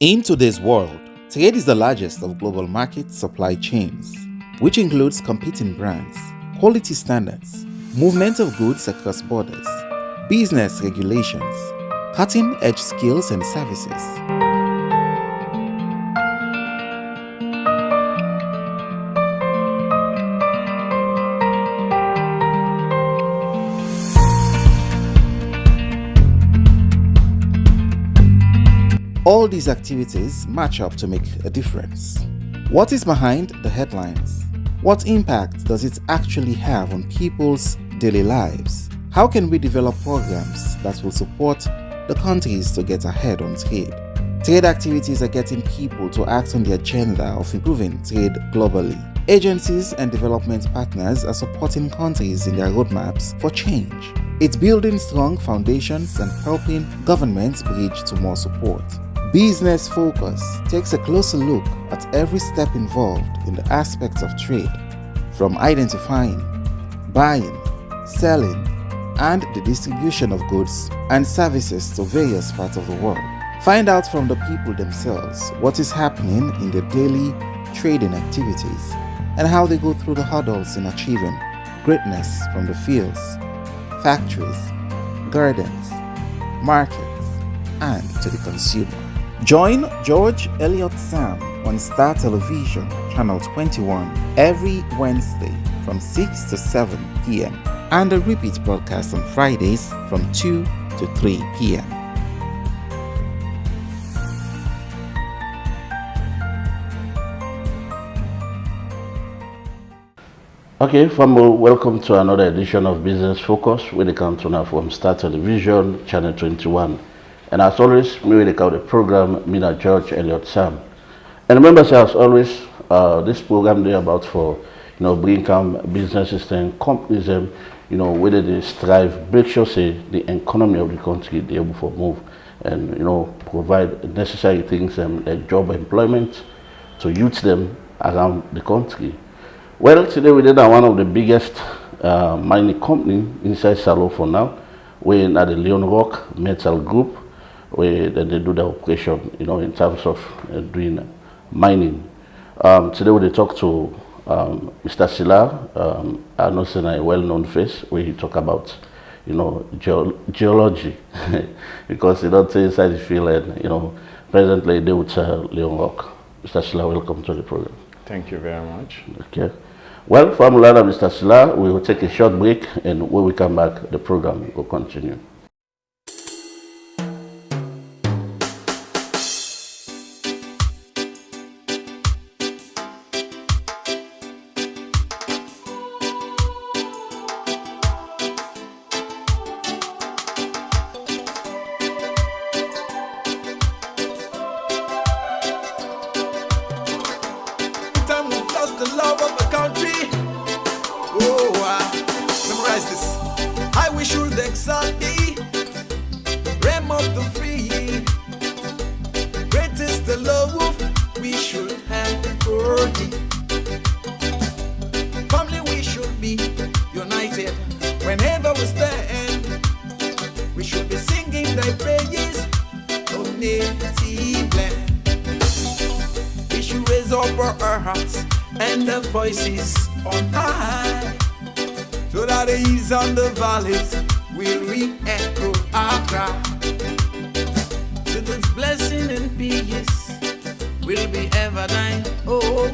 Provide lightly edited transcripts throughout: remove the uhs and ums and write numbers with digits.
In today's world, trade is the largest of global market supply chains, which includes competing brands, quality standards, movement of goods across borders, business regulations, cutting edge skills and services. All these activities match up to make a difference. What is behind the headlines? What impact does it actually have on people's daily lives? How can we develop programs that will support the countries to get ahead on trade? Trade activities are getting people to act on the agenda of improving trade globally. Agencies and development partners are supporting countries in their roadmaps for change. It's building strong foundations and helping governments bridge to more support. Business Focus takes a closer look at every step involved in the aspects of trade, from identifying, buying, selling, and the distribution of goods and services to various parts of the world. Find out from the people themselves what is happening in their daily trading activities and how they go through the hurdles in achieving greatness from the fields, factories, gardens, markets, and to the consumer. Join George Elliott Sam on Star Television, Channel 21, every Wednesday from 6 to 7 p.m. and a repeat broadcast on Fridays from 2 to 3 p.m. Okay, family, welcome to another edition of Business Focus. We come to now from Star Television, Channel 21. And as always, we will the program, Mina George Elliott Sam. And remember, as always, this program is about for, bring come businesses and companies, whether they strive, make sure say the economy of the country they able to move and, provide necessary things like job employment to youth them around the country. Well, today we did one of the biggest mining company inside Salon for now. We're at the Leone Rock Metal Group, where they do the operation, in terms of doing mining. Today we talk to Mr. Sila, I know it's a well-known face, where he talk about, geology, because he don't say inside the field, and presently they would Leone Rock. Mr. Sila, welcome to the program. Thank you very much. Okay. Well, from Lada, Mr. Sila, we will take a short break, and when we come back, the program will continue. The love of the country. Oh, memorize this. I wish you the exaltee, realm of the free. Great is the love we should have for thee. Family, we should be united whenever we stand. We should be singing thy praises, O native land. We should raise up our hearts and the voices on high, so that the hills and the valleys will re-echo our cry. So this blessing and peace will be ever thine. Oh,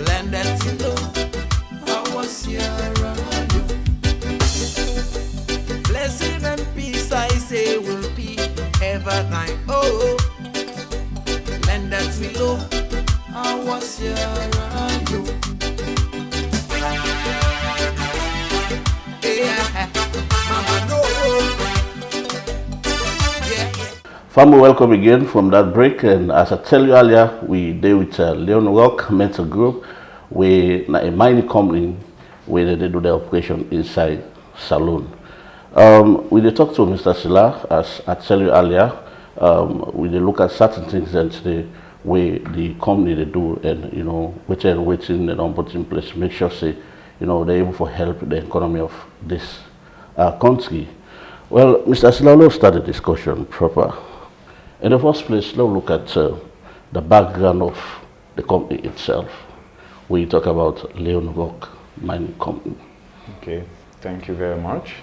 land that's in love, I was here around you. Blessing and peace, I say, will be ever thine. Oh, land that's below, I was here around you. Yeah, mama, no. Yeah. Family, welcome again from that break. And as I tell you earlier, we deal with Leone Rock Metal Group, we a mining company where they do the operation inside Salon. We did talk to Mr. Sila, as I tell you earlier. We did look at certain things and today way the company they do, and waiting they don't put in place, make sure say they're able to help the economy of this country. Well, Mr. Sila, let's start the discussion proper. In the first place, let's look at the background of the company itself. We talk about Leone Rock Mining Company. Okay, thank you very much.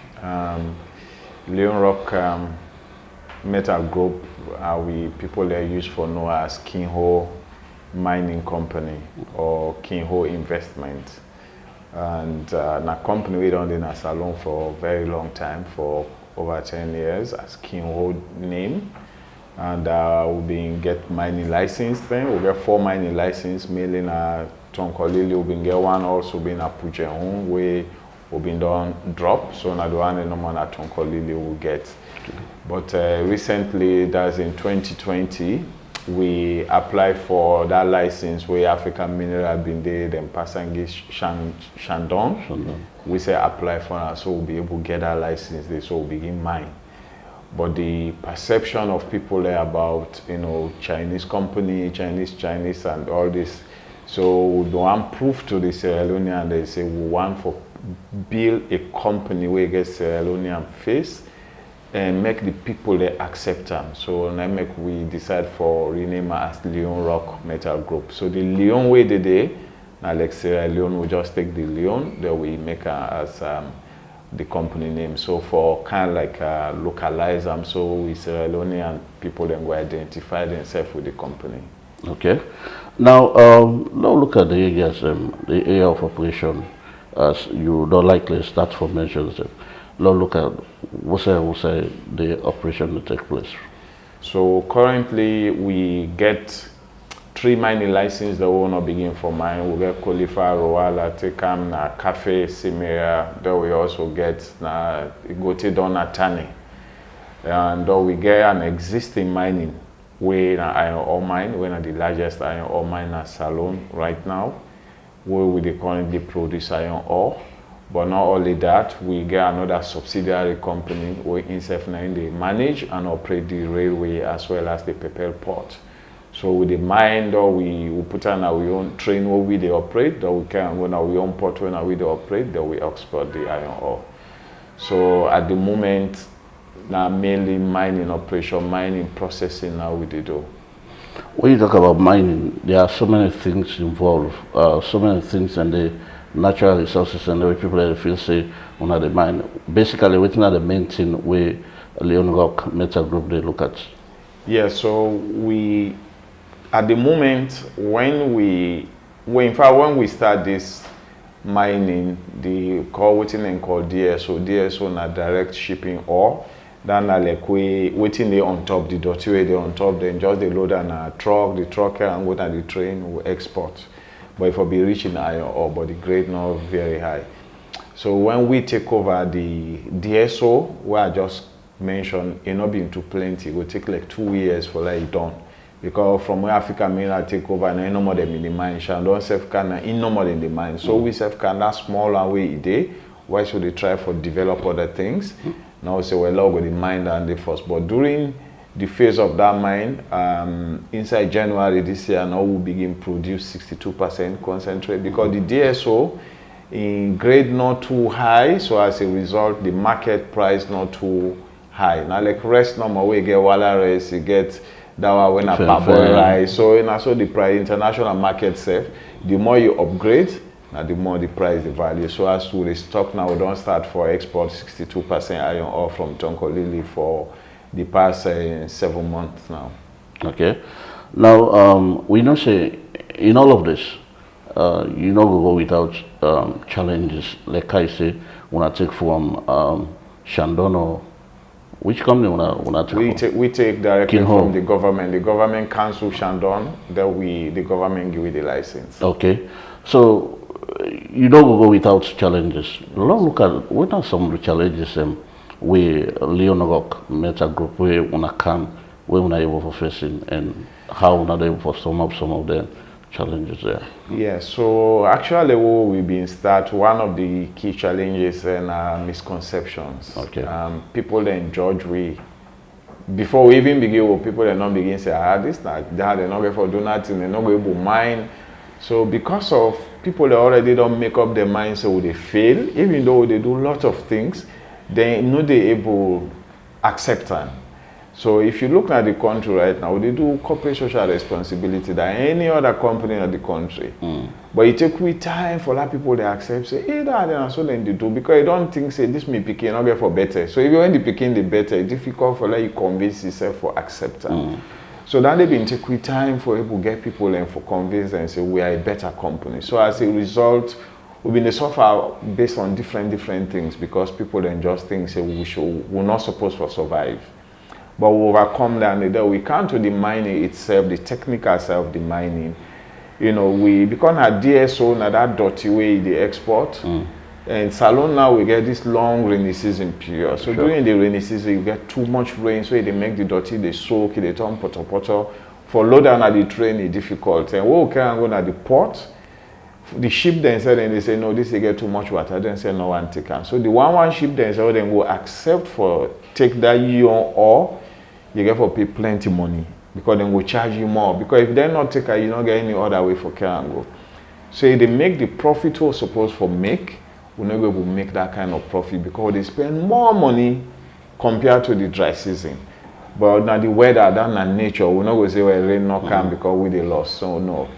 Leone Rock Metal Group, we people there used for know as Kinho Mining Company or Kinho Investment. And a company we done in a salon for a very long time, for over 10 years as Kinho name. And we've been get mining license then. We get 4 mining license, mainly in Tonkolili. We've been get one also been a Pujeon where we've been done drop. So now the one in Tonkolili we'll get. But recently, that's in 2020, we applied for that license where African Mineral been there, then Pasangi Shandong. We say apply for that, so we'll be able to get that license there, so we'll begin mine. But the perception of people there about, Chinese company, Chinese and all this. So we want proof to the Sierra Leonean, they say we want for build a company where get Sierra Leonean face and make the people they accept them. So now we decide for rename as Leone Rock Metal Group. So the Leone way today, now like Sierra Leone, we just take the Leone, then we make as the company name. So for kind of like localize them, so we Sierra Leone and people then go identify themselves with the company. Okay. Now look at the areas, the area of operation, as you don't likely start from mentions. Look at what's the operation that take place. So currently we get 3 mining licenses that we want to begin for mine. We get Kolifa, Roala, Tekam, Cafe, Simera. Then we also get Gote Dona Tani. And then we get an existing mining where iron ore mine, we're the largest iron ore mine at Salon right now, where we currently produce iron ore. But not only that, we get another subsidiary company where INSEF9 they manage and operate the railway as well as the Pepel port. So with the mine, we put on our own train where we they operate, that we can when our own port when we they operate, then we export the iron ore. So at the moment, now mainly mining operation, mining processing now we do. When you talk about mining, there are so many things involved, so many things and the natural resources and the way people that feel say on the mine. Basically, within the main thing where Leone Rock Metal Group they look at. Yeah, so we at the moment when we start this mining, the call waiting and call DSO na direct shipping ore. Then like we waiting there on top, the dirty way they on top, then just they load on a truck, the trucker and go to the train, we export. But if we be reaching iron ore, but the grade not very high. So when we take over the DSO, where I just mentioned, it not being too plenty, it will take like 2 years for like done. Because from where Africa Mineral take over, and no more than in the mine, Shandong self can in no more than the mine. So we self can that smaller way a day. Why should they try for develop other things? Now we say well, log with the mine and the first. But during the phase of that mine, inside January this year, now we begin produce 62% concentrate because the DSO in grade not too high, so as a result, the market price not too high. Now like rest normal, we get Walla rice, you get that one when a parboil rice. So in also the price international market safe, the more you upgrade, now the more the price, the value. So as to the stock now, we don't start for export 62% iron ore from Tonkolili for the past 7 months now. Okay. Now, we know say in all of this, you know we go without challenges. Like I say, when I take from Shandong or which company when I take we take directly Kinho. from the government. The government cancel Shandong, then the government give you the license. Okay. So you don't go without challenges. Look at what are some of the challenges we Leone Rock Metal Group where we can where we are able for facing and how we are able for some of the challenges there. Yeah, so actually what we've been start one of the key challenges and misconceptions. Okay. People then judge we before we even begin, people then not begin say this that they're not going for do nothing, they're not going to mine. So because of people that already don't make up their mind, so they fail, even though they do a lot of things, they know they able accept them. So if you look at the country right now, they do corporate social responsibility than any other company in the country. But it take with time for that people they accept, say, hey, that and so then they do, because you don't think, say, this me picking, not get for better. So even when they picking the better, it's difficult for like you convince yourself for acceptance. So that they been take with time for able to get people and for convince and say we are a better company. So as a result, we've been suffer based on different things, because people then just think say we're not supposed to survive. But we overcome that, and we come to the mining itself, the technical side of the mining. You know, we become a DSO now that dirty way the export. And Salon now we get this long rainy season period. So during the rainy season you get too much rain, so they make the dirty, they soak, they turn poto. For load down at the train is difficult. And we can go to the port. The ship then said, and they say no, this they get too much water. Then say no one take it. So the one ship then said, then will accept for take that year, or you get for pay plenty money, because then will charge you more. Because if they're not take it, you don't get any other way for care and go. So if they make the profit we're supposed for make, we're not going to make that kind of profit, because they spend more money compared to the dry season. But now the weather, that's not nature. We're not going to say well rain not come because we they lost. So no.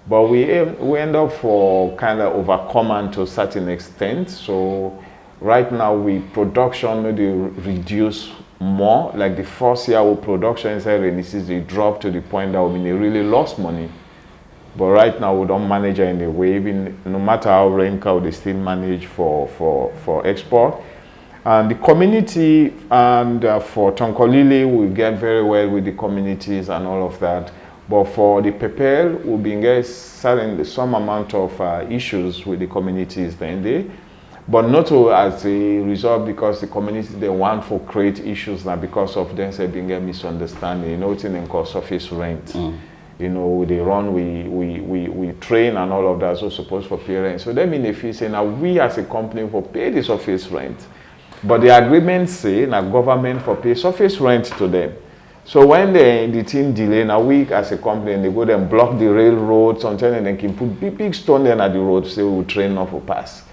But we end up for kind of overcoming to a certain extent. So right now we production maybe reduce more. Like the first year our production inside rainy season dropped to the point that we really lost money. But right now we don't manage it in a way. Even no matter how rain cow they still manage for export. And the community and for Tonkolili we get very well with the communities and all of that. But for the PEPL, we've been getting some amount of issues with the communities then they, but not as a result because the community they want for create issues now because of them say being a misunderstanding. You know, it's in called surface rent. You know, they run, we train and all of that, so supposed for parents. So that means if you say now we as a company for pay the surface rent, but the agreement say now government for pay surface rent to them. So when the team delay in a week as a company, and they go there and block the railroad, sometimes they can put big stone there at the road, say we'll train not for pass.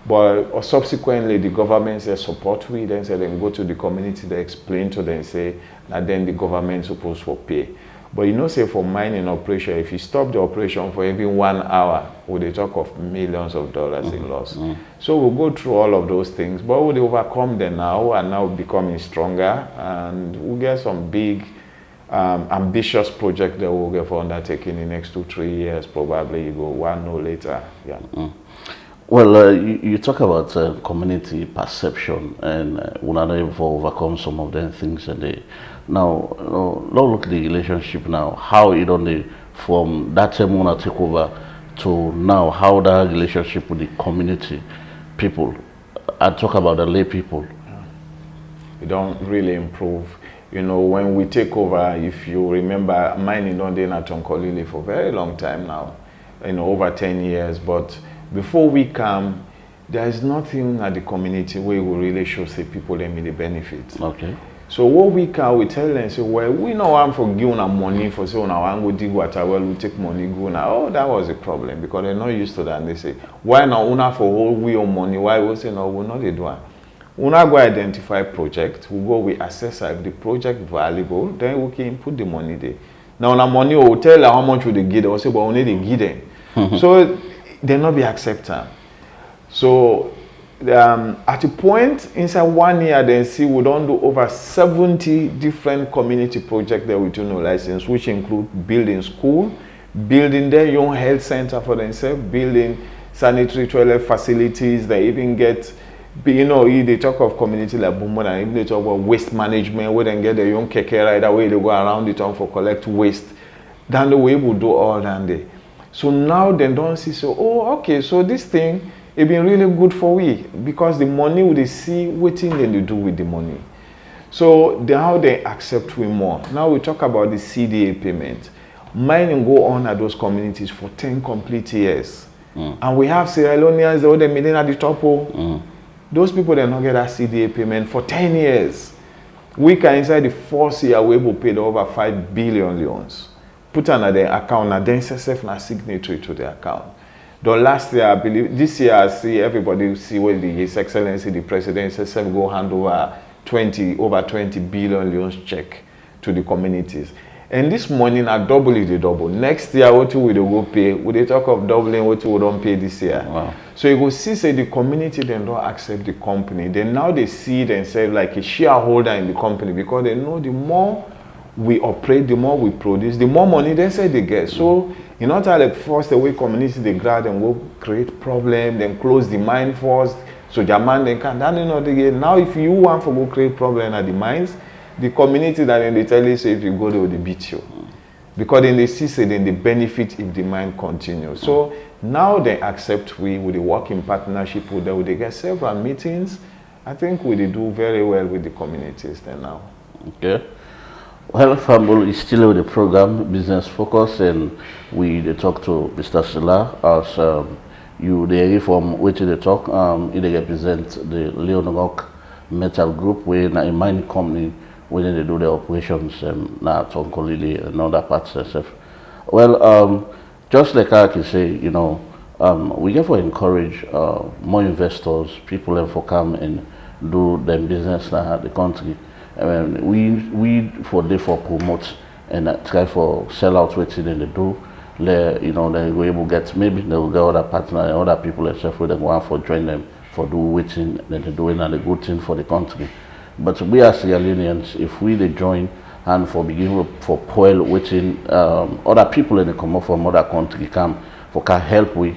But subsequently the government says support we, then say they go to the community, they explain to them, say that then the government supposed to pay. But you know, say for mining operation, if you stop the operation for even 1 hour, we they talk of millions of dollars in loss. So we'll go through all of those things, but we'll overcome them now and now becoming stronger, and we'll get some big ambitious project that we'll get for undertaking in the next 2-3 years, probably you go one or later. Yeah. Well, you talk about community perception, and we're not able to overcome some of them things, and they now look at the relationship now, how it only from that time when I take over to now, how that relationship with the community people. I talk about the lay people. We don't really improve. You know, when we take over, if you remember, mining don't do at Tonkolili for a very long time now, you know, over 10 years. But before we come, there is nothing at the community where we really show say people them the benefits. Okay. So what we can, we tell them, say, well, we know I'm for giving our money for say, now I'm going to dig water, well, we take money, go now. Oh, that was a problem because they're not used to that. And they say, why now, una for whole we own money? Why we say, no, we're not the one. Una go identify project, we go, we assess if the project valuable, then we can put the money there. Now, the money, we'll tell how much would they give them, we'll say, but we need to give them. So, they'll not be accepted. So, at a point inside 1 year, then see we don't do over 70 different community projects that we do no license, which include building school, building their young health center for themselves, building sanitary toilet facilities. They even get, you know, they talk of community like Bumbo, and even they talk about waste management, where they get the young keke rider, where they go around the town for collect waste. Then the way we do all that day. So now they don't see, so, oh, okay, so this thing, it's been really good for we, because the money we see waiting then they do with the money. So now they accept we more. Now we talk about the CDA payment. Mining go on at those communities for 10 complete years. And we have Sierra Leoneans, the other million at the top. Those people they not get that CDA payment for 10 years. We can inside the first year we will pay over 5 billion loans. Put on their account and then SSF na signatory to the account. The last year, I believe, this year, I see everybody see where His Excellency, the President, SSF go hand over 20 billion loans check to the communities. And this money na double it, the double. Next year, what we dey go pay? We dey talk of doubling what we don't pay this year. Wow. So you go see, say the community then don't accept the company. Then now they see themselves like a shareholder in the company because they know the more we operate, the more we produce, the more money they say they get. So you know, like first the way community they grab and will create problem, then close the mine first. So Jaman then can that you know they get. Now if you want to go create problem at the mines, the community that then they tell you say if you go there they beat you. Because then they see say then they benefit if the mine continues. So now they accept we with the work in partnership with them, they get several meetings. I think we do very well with the communities then now. Okay. Well, Fambul is still with the program Business Focus, and we they talk to Mr. Silla as you they from which they talk. They represent the Leone Metal Group, where a mining company where they do their operations now Tonkolili and other parts and stuff. Well, just like I can say, you know, we get to encourage more investors, people and for come and do their business now the country. We for promote and try for sell out what they do. You know, they will able get maybe they will get other partners and other people and stuff where they want for join them for do waiting then they doing a good thing for the country. But we as Sierra Leoneans, if we they join and for beginning for poil waiting other people in the come up from other country come for can help we.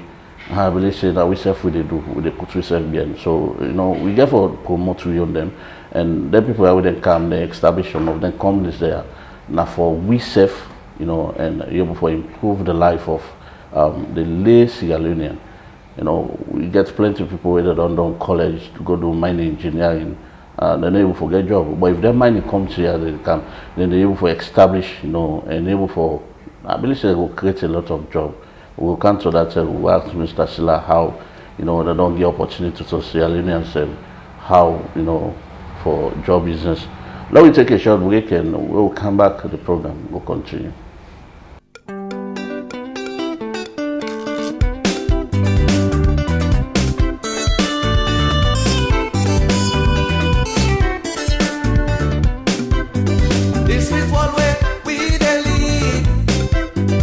I believe say that we self we they do we they put ourselves behind. So you know we get for promote we on them and then people are then come they establish some of them companies there. Now for we self, you know, and able for improve the life of the lay Sierra Leonean. You know, we get plenty of people where they don't do college to go do mining engineering. Then they able for get job. But if their mining comes here, they come, then they able for establish, you know, and able for I believe they will create a lot of job. We'll come to that. We'll ask Mr. Silla how, you know, they don't get opportunity to Sierra Leoneans and how, you know, for job business. Let me take a short break and we'll come back to the program. We'll continue. This is one way we dey lead.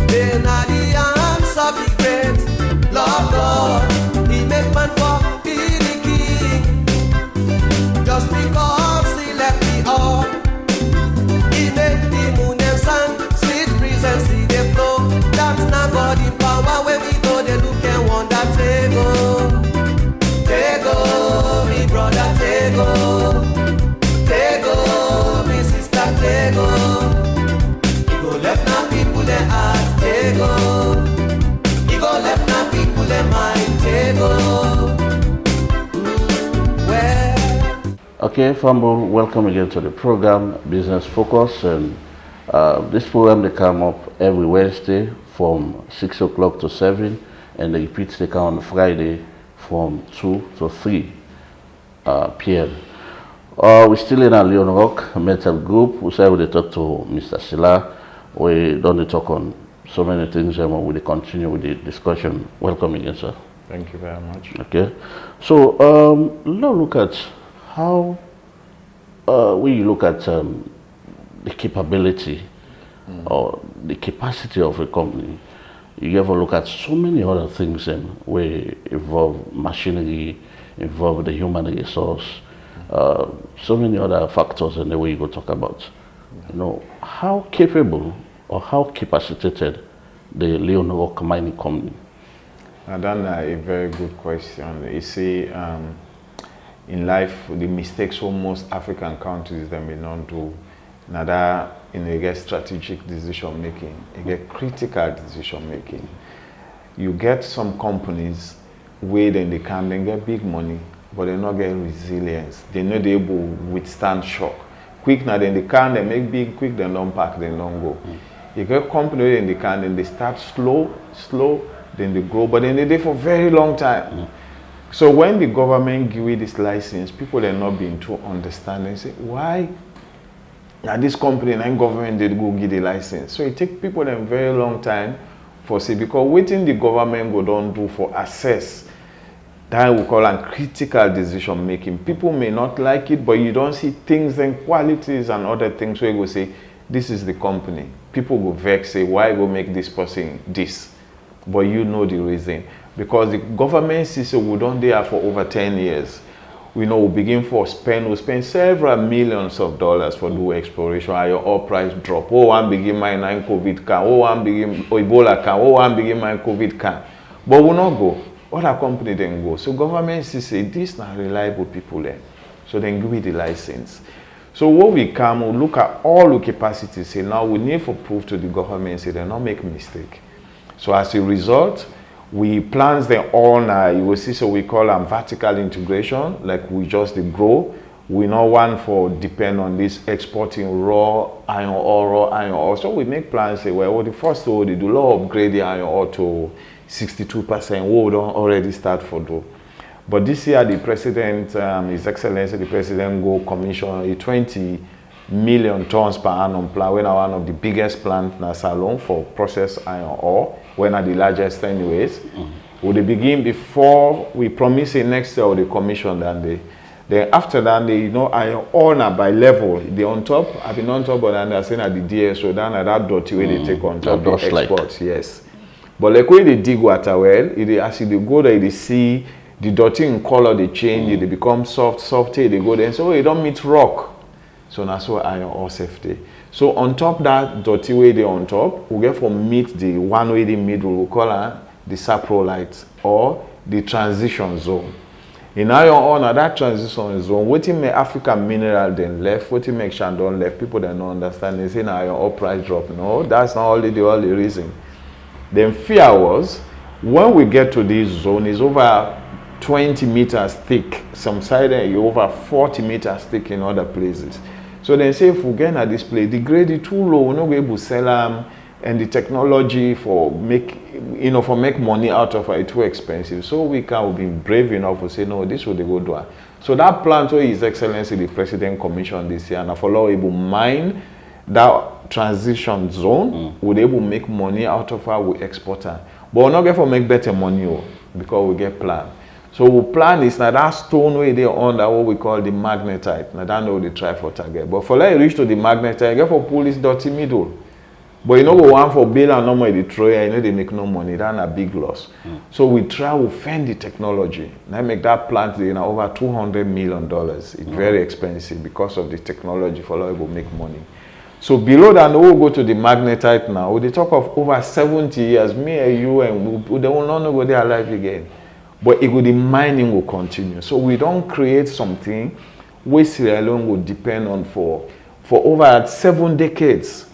Then are the answer be great. Lord God, He make man for be the king. Just because He left me all, He make the moon and sun, sweet breeze and see them flow. That's not God in power when we go they look and wonder. Take me brother, take me sister, take He go left now people they ask, take He go left now people they mind, take well. Okay, Fambul, welcome again to the program Business Focus, and this program they come up every Wednesday from 6 o'clock to 7, and the repeats they come on Friday from 2 to 3 p.m. We're still in a Leone Metal Group. We say we talk to Mr. Silla. We don't talk on so many things, and we continue with the discussion. Welcome again, sir. Thank you very much. Okay, so now look at how we look at the capability or the capacity of a company. You ever look at so many other things where involve machinery, involve the human resource, so many other factors in the way you go talk about. You know, how capable or how capacitated the Leone Rock Mining Company? And that's a very good question. You see, in life, the mistakes most African countries that may not do, now that you get strategic decision making, you get critical decision making. You get some companies where then they get big money, but they not get resilience. They're not able to withstand shock. Quick now then they can, they make big, quick then don't pack, then don't go. You get company where they can, then they start slow, then they grow, but then they for very long time. So when the government give you this license, people are not being too understanding. Say, why? Now this company and government they go give the license. So it takes people a very long time for say because waiting the government go don't do for assess. That we call a critical decision making. People may not like it, but you don't see things and qualities and other things where you go say this is the company. People will vex, say, why go make this person this? But you know the reason. Because the government system we don't there for over 10 years. We know we begin we spend several millions of dollars for do exploration, and your oil price drop. Oh, one begin my 9 COVID can, oh, one begin Ebola can, oh, one begin my COVID can. But we not go. Other company then go. So government say this not reliable people then. So then give me the license. So what we come, we look at all the capacities, say now we need to prove to the government, say they not make mistake. So as a result, we plans them all now, you will see, so we call them vertical integration, like we just grow. We not want for depend on this exporting raw iron ore. So we make plans, say, well, the first one, they do law upgrade the iron ore to 62%, we don't already start for do. But this year, the president, His Excellency, the president go commission a 20 million tons per annum plant, when one of the biggest plant in Salon for processed iron ore, when are the largest anyways. Would they begin before we promise it next year, or the commission then after that they iron ore now by level. They on top, I've been on top, but then they're saying at the DSO down at that dirty way they take on top of exports, yes. But like when they dig water well, as they go there, they see the dirty in color, they change, they become softer, they go there and say, oh, you don't meet rock. So that's why iron ore safety. So on top that dirty way they on top, we get for meet the one way the middle, we call it the saprolite or the transition zone. In iron ore, now that transition zone, what make African mineral then left, what make Shandon left, people that don't understand, they say iron ore price drop. No, that's not only the only reason. Then fear was, when we get to this zone, it's over 20 meters thick, some side over 40 meters thick in other places. So then say if we get at this place, the grade is too low, we're not going to be able to sell them, and the technology for make money out of it too expensive. So we can be brave enough to say no, this will they go do. So that plant where His Excellency the President commissioned this year, and for law able mine that transition zone, would able make money out of our we export her. But we're not going to make better money because we get plan. So we plan is now that stone way they under what we call the magnetite. Now that know they try for target. But for like reach to the magnetite, you get for pull this dirty middle. But you know we want for bail and normally they throw, you know they make no money. That's a big loss. So we try to fend the technology. Now make that plant over $200 million. It's very expensive because of the technology for like we make money. So below that, we'll go to the magnetite now. They talk of over 70 years, me and you, and they will not go there alive again. But the mining will continue. So we don't create something where Sierra Leone will depend on for over 7 decades.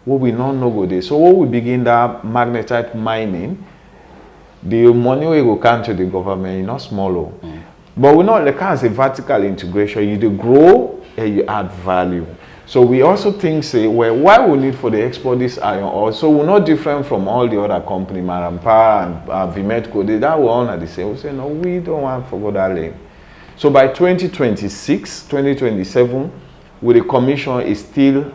What we not know go there. So when we begin that magnetite mining, the money we will come to the government is not small. But we not like as a vertical integration. You do grow and you add value. So we also think, say, well, why we need for the export this iron ore? So we're not different from all the other companies, Marampa and Vimetco. That were all the same. We say, no, we don't want to go that lane. So by 2026, 2027, with the commission is still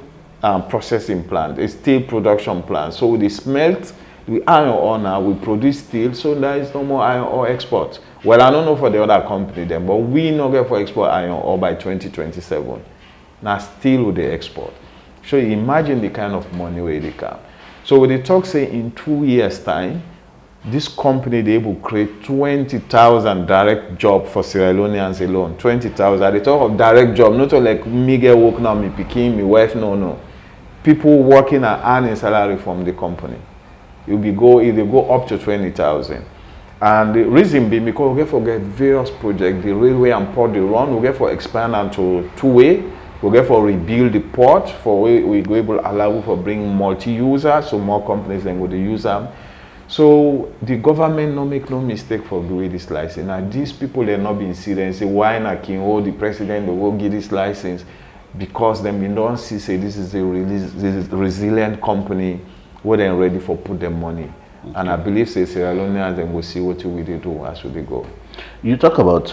processing plant, it's still production plant. So with the smelt, the iron ore now, we produce steel, so there is no more iron ore export. Well, I don't know for the other company then, but we not get for export iron ore by 2027. Now still with the export. So you imagine the kind of money where they come. So when they talk, say in 2 years time, this company they able to create 20,000 direct job for Sierra Leoneans alone. 20,000. They talk of direct job, not like me get work now, me picking, me wife, no. People working and earning salary from the company. It will go up to 20,000. And the reason being because we get for get various projects, the railway and port they run, we get for expand into two-way. We get for rebuild the port for we go able to allow for bring multi-users, so more companies then go to use them. So the government no make no mistake for doing this license. Now these people they not being serious. Say why not King hold the president they will give this license because them don't see say this is a resilient company where they're ready for put their money. Okay. And I believe say Sierra Leoneans then will see what we do as we go. You talk about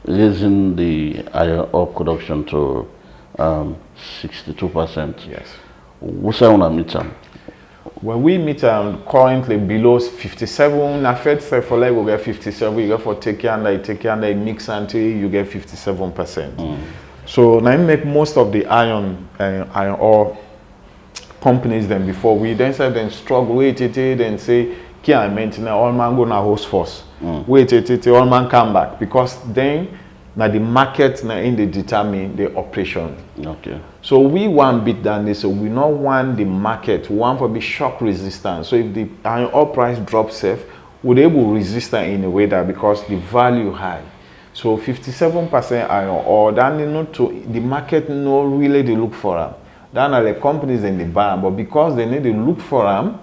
raising the iron ore production to 62%. Yes. What's that on meet them? Well, we meet currently below 57. I fed for like we get 57. You get for take under, mix until you get 57%. So now you make most of the iron ore companies then before we then said then struggle, wait it then say care and maintenance, all man go na host first. Wait it all man come back because then now the market now in the determine the operation. Okay. So we want bit than this, so we not want the market, we want for be shock resistant. So if the iron ore price drops safe, we'll able to resist that in a way that because the value high. So 57% iron ore, then you know to the market no really they look for them. Then are the companies in the buy, but because they need to look for them,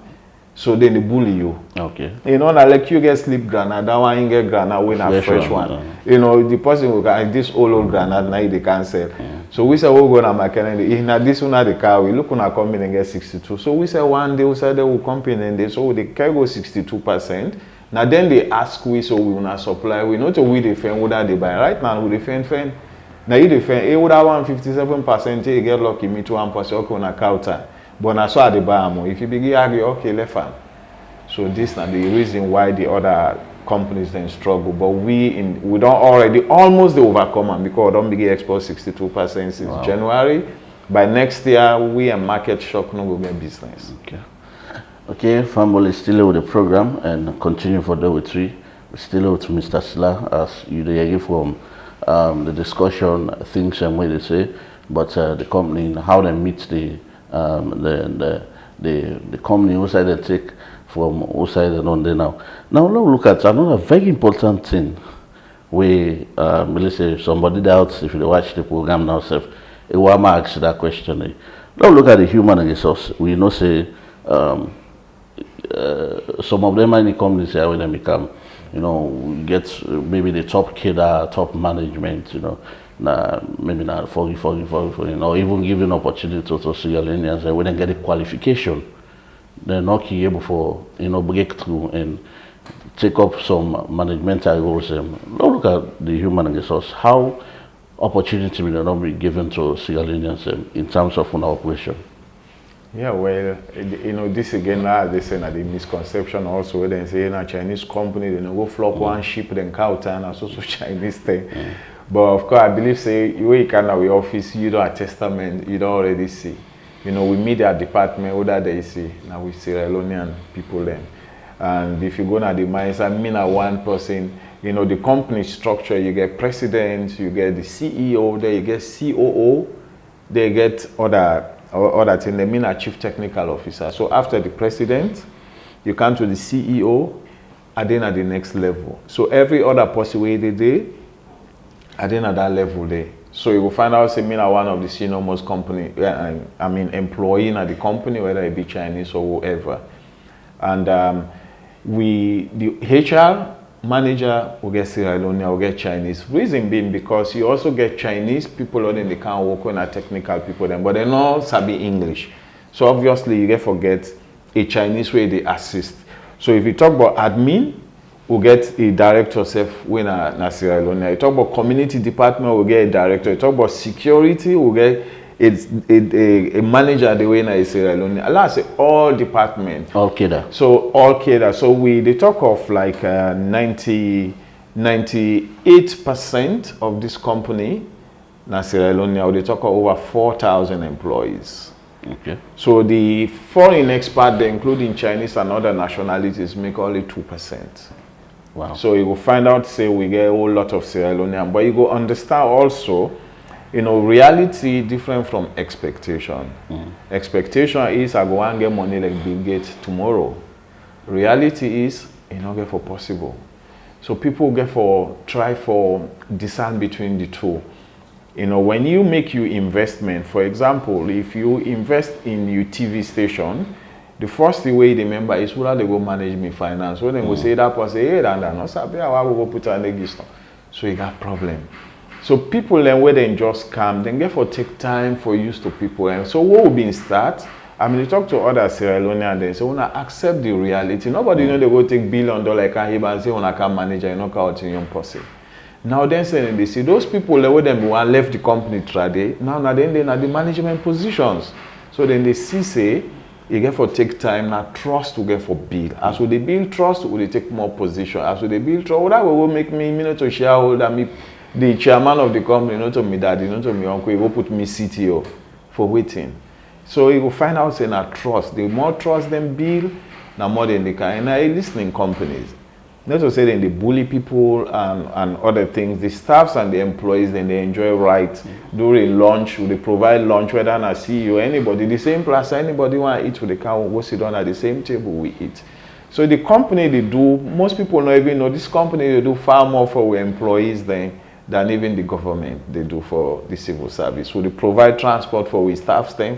so then they bully you. Okay. You know, like you get sleep granite, that one you get granite when a fresh one. You know, the person who got this old granite now they can't sell. So we say we go to market in this one the car we look on a company and get 62. So we say one day we say they will company and they so they can go 62%. Now then they ask we so we will not supply. We know to we defend whether they buy right now we defend. Now you defend it would have 57% you get lucky me to 1% okay on a counter. But I saw the buy if you begin argue, okay, left hand. So this is the reason why the other companies then struggle. But we don't already almost overcome them because we don't begin export 62% since January. By next year, we and market shock no go get business. Okay. Okay, family still with the program and continue for the with we. Still with Mr. Sla as you hear from the discussion, things and what they say, but the company how they meet the company outside they take from outside and on there now. Now let's look at another very important thing where let's say somebody doubts if you watch the program now self, it will ask that question. Now look at the human resource. We know say some of them many companies here when they become, you know, get maybe the top cadre, top management, you know. Maybe not 40, you know, even giving opportunity to Sierra Leoneans and when they get the qualification, they're not able for, you know, breakthrough and take up some managerial roles. Look at the human resource. How opportunity will not be given to Sierra Leoneans in terms of an operation? Yeah, well, you know, this again, they say that the misconception also, where they say, in a Chinese company, they go flop one ship, then counter, and also Chinese thing. But of course, I believe, say, you can have your office, you don't have testament, you don't already see. You know, we meet their department, what that they see. Now we Sierra Leonean people then. And if you go to the mines, I mean, one person, you know, the company structure, you get president, you get the CEO, there you get COO, they get other thing, they mean a chief technical officer. So after the president, you come to the CEO, and then at the next level. So every other possible they do, and then at that level there. So you will find out, say, me one of the senior most company, I mean, employee in the company, whether it be Chinese or whoever. And the HR manager will get Sierra Leone, will get Chinese. Reason being because you also get Chinese people and they can't work on a technical people then, but they know sabi English. So obviously you get forget a Chinese way they assist. So if you talk about admin, we'll get a director self when na Sierra Leone. You talk about community department, we'll get a director. You talk about security, we'll get a manager the way na Sierra Leone. Allah say all department. All cadre. So all cadre. So they talk of like 98% of this company na Sierra Leone. They talk of over 4,000 employees. Okay. So the foreign expat, including Chinese and other nationalities, make only 2%. Wow. So you will find out, say, we get a whole lot of Sierra Leonean, but you go understand also, you know, reality different from expectation. Expectation is I go and get money like Bill Gates tomorrow. Reality is you not get for possible. So people get for try for discern between the two. You know, when you make your investment, for example, if you invest in your TV station, the first way they remember is whether they go manage me finance. When they go say that person, hey, and no sabi how we go put an register. So you got problem. So people then where they just come, then get for take time for use to people. And so what will be in start? I mean, you talk to other Sierra Leoneans, they say, wanna accept the reality. Nobody know they go take $1 billion and say, wanna come manage, you know, count in your person. Now then saying they see those people where them one left the company today, now then they are the management positions. So then they see say you get for take time now trust to get for build. As we they build trust, we they take more position. As we they build trust, that will make me not to shareholder, me the chairman of the company, not to me daddy, not to me uncle, will put me CTO for waiting. So you will find out saying a trust. The more trust them build, the more they can. And I listening companies. Not to say they bully people and other things. The staffs and the employees, then they enjoy right during lunch. They provide lunch, whether I see you, anybody, the same place, anybody want to eat with the car, we'll go sit down at the same table we eat. So the company they do, most people don't even know, this company they do far more for our employees than even the government they do for the civil service. So they provide transport for our staff then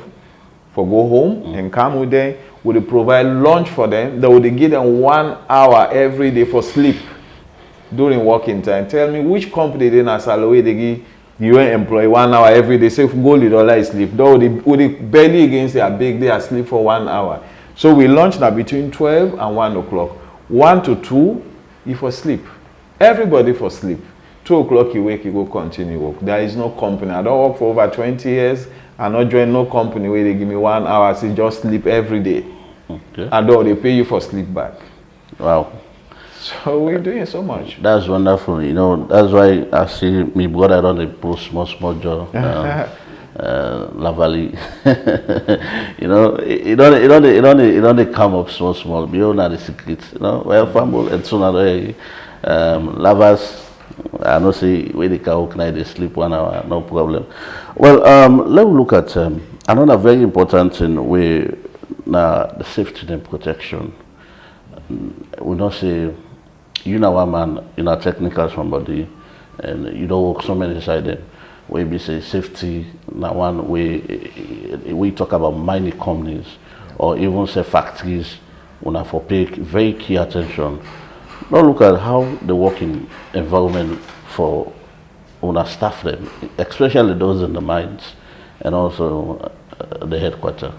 for go home and come with them. Would they provide lunch for them? They would give them 1 hour every day for sleep during working time. Tell me which company they na salary they give you employee 1 hour every day. Say if go $1 sleep, though would they barely against a big day sleep for 1 hour. So we lunch now between 12 and 1 o'clock. 1 to 2, you for sleep. Everybody for sleep. 2 o'clock you wake, you go continue work. There is no company. I don't work for over 20 years. I not join no company where they give me 1 hour, I say just sleep every day. Okay. And though they pay you for sleep back. Wow. So we're doing so much. That's wonderful. You know, that's why I see me brother on the post small job. Lavally. You know, it only come up small. Beyond the secrets. You know, well family and soon lovers. I know say where they can organize they sleep 1 hour, no problem. Well, let's look at another very important thing where now the safety and protection. We don't say you know one man, you know technical somebody, and you don't work so many side them. Where we say safety, now one way we talk about mining companies or even say factories, we have to pay very key attention. Now look at how the working environment for our staff them, especially those in the mines and also the headquarters.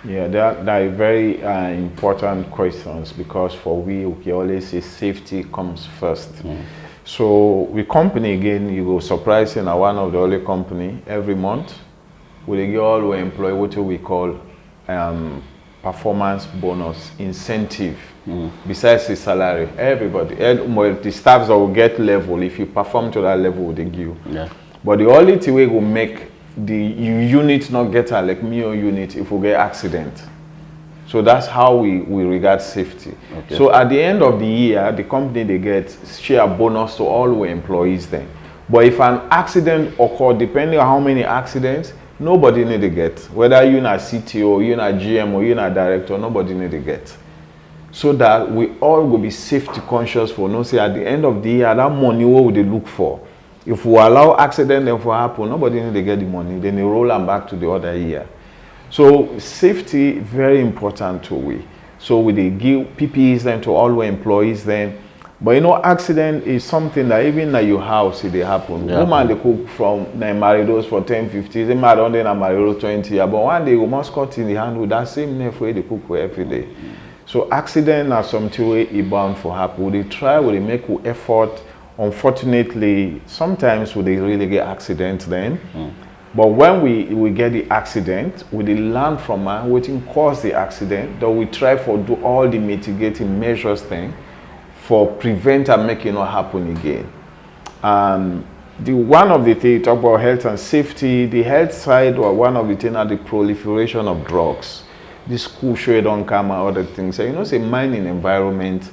Yeah, that are very important questions because for we always say safety comes first. So we company again, you go surprising one of the only company every month, we give all we employ what we call performance bonus incentive. Besides the salary, everybody, the staffs that will get level, if you perform to that level, they give you. Yeah. But the only thing we will make the unit not get like me or unit if we get accident. So that's how we regard safety. Okay. So at the end of the year, the company they get share bonus to all our employees then. But if an accident occur, depending on how many accidents, nobody need to get. Whether you're a CTO, you're a GM, or you're a director, nobody need to get. So that we all will be safety conscious for no say at the end of the year, that money what would they look for? If we allow accident then for happen, nobody need to get the money, then they roll them back to the other year. So safety very important to we. So we they give PPEs then to all our employees then. But you know, accident is something that even at your house it they happen. Yeah. Woman they cook from maridos for 10, 15, they married on then maridos 20 years. But one day we must cut in the hand with that same knife where they cook every day. So accident are something where it bound for happen. They try, they make effort. Unfortunately, sometimes we they really get accidents then. But when we get the accident, we learn from what caused the accident, that we try for do all the mitigating measures thing for prevent and make it not happen again. The one of the things talk about health and safety, the health side or one of the things are the proliferation of drugs. This school show don't come and other things. So, you know, say mining environment,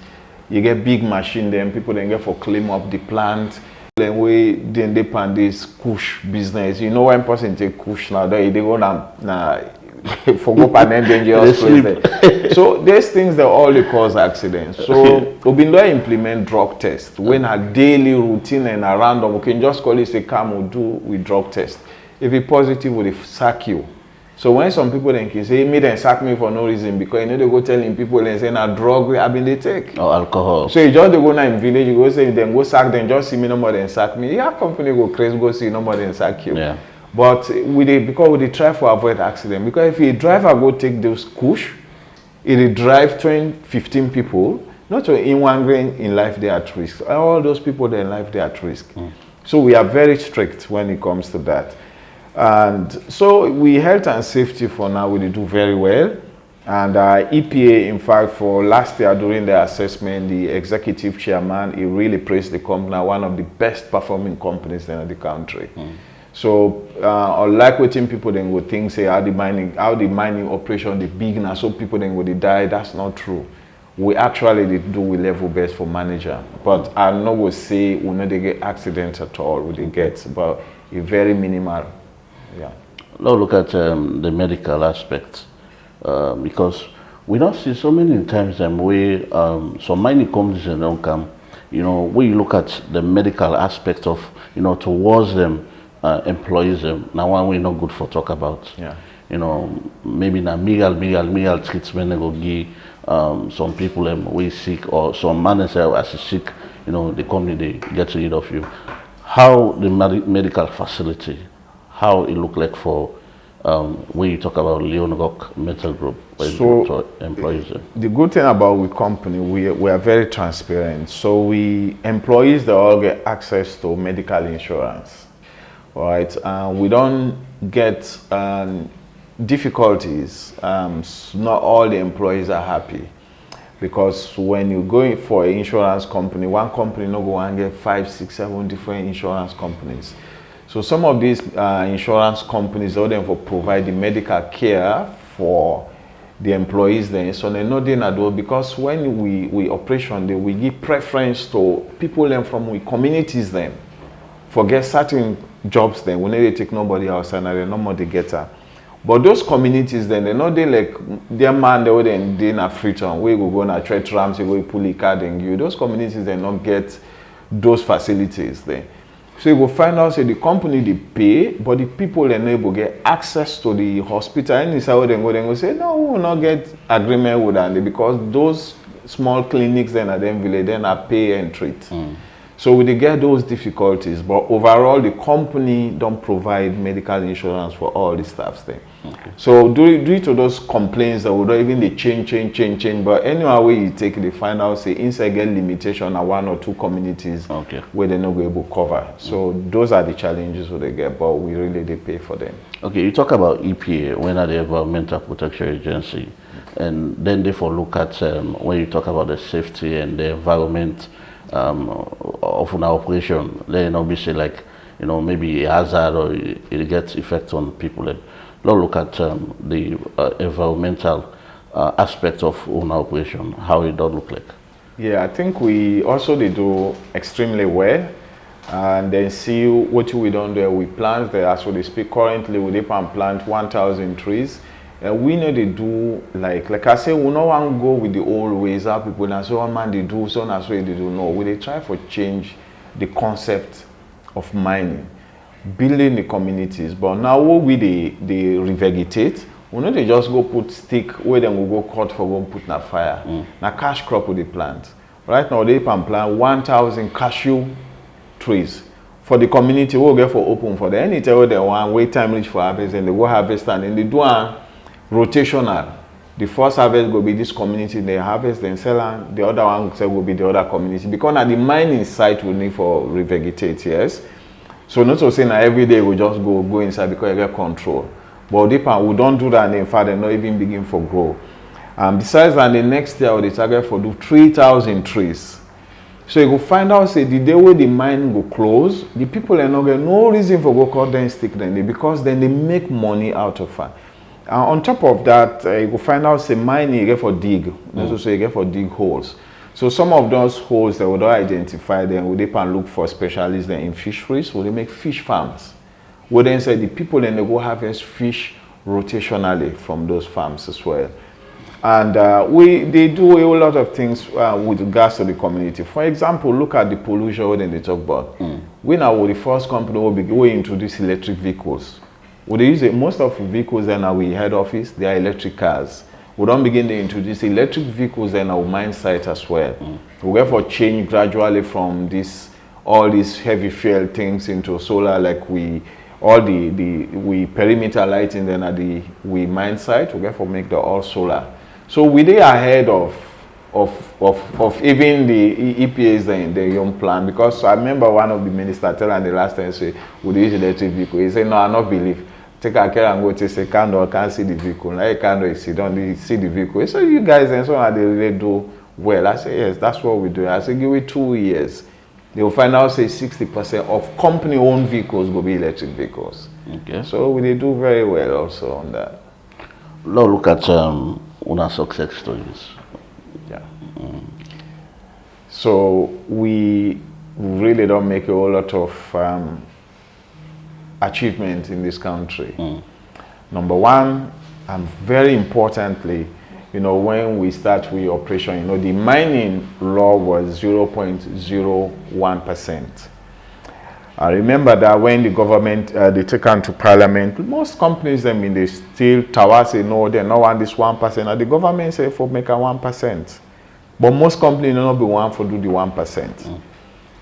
you get big machine then people then get for clean up the plant. Then we then depend this kush business. You know when person take kush now, they go na forgo and dangerous place. So these things that all they cause accidents. So we've been doing implement drug test. When a daily routine and a random, we can just call it say come we do with drug test. If it's positive, we sack you. So when some people then can say, me then sack me for no reason because you know they go telling people and say na drug we have been they take. Or alcohol. So you just they go now in village, you go say then go sack them, just see me no more than sack me. Yeah, company go crazy, go see no more than sack you. Yeah. But because we try to avoid accident. Because if a driver go take those kush, it drive 15 people, not so in one grain in life they are at risk. All those people in life they are at risk. So we are very strict when it comes to that. And so we health and safety for now we do very well. And EPA, in fact, for last year during the assessment, the executive chairman, he really praised the company, one of the best performing companies in the country. So unlike what people then would think, say how the mining operation the big now, so people then would die. That's not true. We actually they do we level best for manager, but I no go say we no they get accidents at all. We they get, but a very minimal. Yeah. Now look at the medical aspect, because we don't see so many times where some mining companies don't come. You know, we look at the medical aspect of, you know, towards them employees. Now one way not good for talk about. Yeah. You know, maybe na meal treatment they go give some people we sick, or some manager as sick. You know, the company they get rid of you. How the medical facility, how it look like for when you talk about Leone Metal Group, so employees. The good thing about we company, we are very transparent. So we employees they all get access to medical insurance, right? We don't get difficulties. Not all the employees are happy, because when you go for an insurance company, one company no go and get 5, 6, 7 different insurance companies. So some of these insurance companies all them for provide the medical care for the employees then. So they know they not do, because when we operation they we give preference to people then from we communities then. Forget certain jobs then, we need to take nobody outside and they no more they get her. But those communities then they know they like their man they would then they na Freetown, we go na trade ramps, we pull a card and you. Those communities they not get those facilities there. So you will find out say the company they pay, but the people they able get access to the hospital. And this how they go say no, we will not get agreement with them, because those small clinics then at them village then are pay and treat. So we get those difficulties, but overall the company don't provide medical insurance for all the staffs there. Okay. So due to those complaints that would not even they change, but anyway you take they find out say inside get limitation at 1 or 2 communities where they're not able to cover. So those are the challenges that they get, but we really they pay for them. Okay, you talk about EPA, when are the Environmental Protection Agency, and then therefore look at when you talk about the safety and the environment of an operation, then obviously like, you know, maybe a hazard or it gets effect on people. Let's look at the environmental aspect of an operation, how it does look like. Yeah, I think we also they do extremely well, and then see what we done there. We plant there, as we speak currently, we plant 1,000 trees. And we know they do like I say, we no want to go with the old ways how people now so one man they do, so that's way they do. No, we they try for change the concept of mining, building the communities. But now what we they revegetate, we know they just go put stick where them will go cut for go put na fire. Now cash crop with the plant. Right now they plant 1,000 cashew trees. For the community, we'll get for open for them. Anytime they want wait time reach for harvest and they go harvest and then they do rotational. The first harvest will be this community, they harvest, then sell, and the other one will be the other community. Because at the mining site we need for revegetate, yes. So not to say that every day we just go inside because you get control. But we don't do that, and in fact they not even begin for grow. Besides that, the next year we target for do 3,000 trees. So you go find out say the day where the mine go close, the people are not get no reason for go cut them stick then, because then they make money out of it. On top of that, you will find out say mining you get for dig. Also you get for dig holes. So some of those holes that would identify them, would they look for specialists then in fisheries, would they make fish farms. Would then say the people then they go harvest fish rotationally from those farms as well. And they do a whole lot of things with regards to the community. For example, look at the pollution when they talk about. We now were the first company who introduce electric vehicles. We use most of the vehicles in our head office, they are electric cars. We don't begin to introduce electric vehicles in our mine site as well. We therefore change gradually from all these heavy fuel things into solar, like we perimeter lighting then at the mine site. We therefore make the all solar. So we are ahead of even the EPA's in the young plan, because I remember one of the ministers telling the last time say would use electric vehicle. He said no, I not believe. Take a care and go to say candle, can't see the vehicle. Like candle sit down, see the vehicle. So you guys and so on they really do well. I say yes, that's what we do. I say give it 2 years. they will find out say 60% of company-owned vehicles will be electric vehicles. Okay. So we do very well also on that. Now look at una success stories. Yeah. So we really don't make a whole lot of achievement in this country. Number one, and very importantly, when we start with operation, the mining law was 0.01%. I remember that when the government, they take on to parliament, most companies, they still say, no, they don't want this 1%. And the government say, for make a 1%. But most companies don't be one for do the 1%.